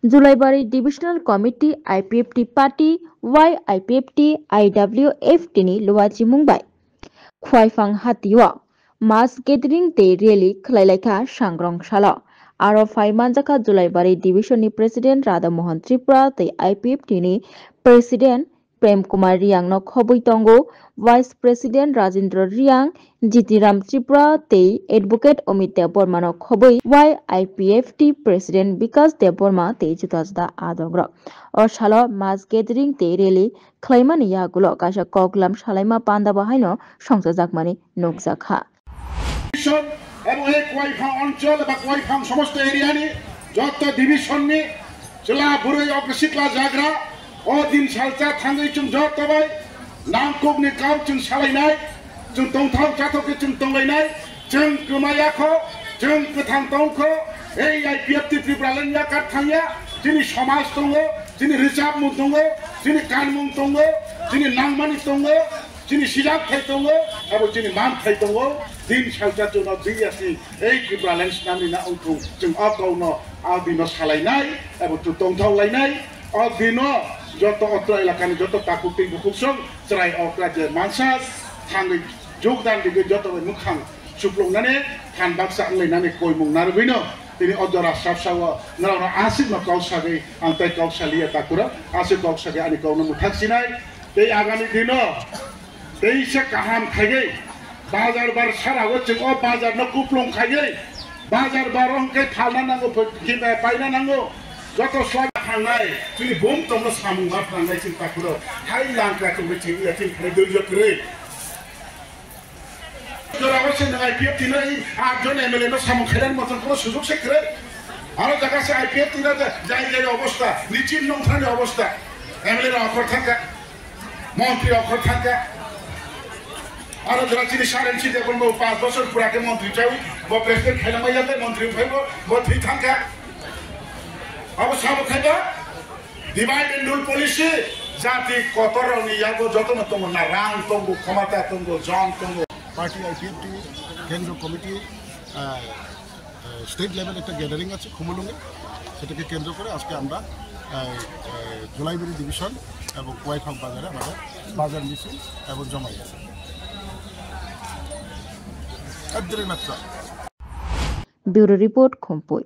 जुलाइबारी divisional committee IPFT party YIPFT IWFT ni luwaji mungbai khwaifang hatiwa mass gathering te rally khlailaika sangrong sala aro faimanjaka Julaibari division ni president Radha Mohan Tripura te IPFT ni president Prem Kumar Riang no khobui tongo vice president Rajendra Riang Jitiram Tripura te advocate Omit Deborma no khobui YIPFT president Vikas Deborma te jutajda adongra or shala mass gathering te rally khlaimani yagulo kaisa koklam shalaima panda bahaino সংযোজকমানি নকজাখা এবং এই কোয়াইফাং অঞ্চল বা কোয়াইফাং সমস্ত এরিয়ানি যত ডিভিশননি জেলা বুড়ি অগ্রসিকলা জাগ্রা ও দিন সালচা থাঙ্গै जों जतबाय नांगौनि गाव जों सालायनाय जों दंथाव जाथावखौ जों दंलायनाय जों गोमायाखौ जों गोथां दंखौ এই IPFT त्रिपुरालेण्डया गाथांया जोंनि समाज दङ जोंनि रोजाबमुं दङ जोंनि गानमुं दङ जोंनि नांमानि दङ जोंनि सिजाबथाय दङ आरो जोंनि मानथाय दङ दिन सालजा जोंनाव दैयासि এই त्रिपुरालेण्ड नामनि ना अंखौ जों गावनो आदिनो सालायनाय आरो जों दंथावलायनाय आदिनो যত অত্র এলাকাनि যত তাকুতি বুকুসং ত্রাই অক্রাজে মানসা थाङै যোগদান দিগে যত মুখাं सुप्लंनानै फानबाक्सा आंलायनानै गय मुंनारबैनो दिनै अजरा साबसावा नारावना आसिक मा काउसागै आंताय काउसालिया ताकुरा आसिक काउसागै आनि काउनो मुथाक्सिनाय बे आगामी दिनो बेसे काहाम खायगै बाजार बार सारावो जों बाजार न कुप्लं खायगै बाजार बार अंकै थालना नांगौ किना पाइना नांगौ যত স্বাদ খানাय जोंनि बुम तमनो सामुंगा फांनाय जों ताकुरा हाय लांग्राखौ मिथियो याथिं खाय दैजो करे जरावो से IPFT नै 8 জন MLA नो सामुं खायनाय मथन कोनो सुजुग से करे आरो जागासे IPFT ना जाय जाय अवस्था निचिन नंथानि अवस्था MLA रा अखर थाका মন্ত্রী অখর থাকা আরো যারা চিনি সারেন্সি দেখুন 5 বছর পুরাকে মন্ত্রী চাই ব প্রেসিডেন্ট খাইলামাই যাবে মন্ত্রী ফাইব ব থি থাকা অবশ্য খাইবা ডিভাইড এন্ড রুল পলিসি জাতি কতরনি ইয়াগো যতন তম না রাং তঙ্গ ক্ষমতা তঙ্গ জন তঙ্গ পার্টি IPFT কেন্দ্র কমিটি স্টেট লেভেল একটা গ্যাদারিং আছে খুমলুঙ্গে সেটাকে কেন্দ্র করে আজকে আমরা জুলাইবারি ডিভিশন এবং কোয়াইফাং বাজারে আমাদের বাজার মিছিল এবং জমাই আছে ব্যুরো রিপোর্ট খম্পই।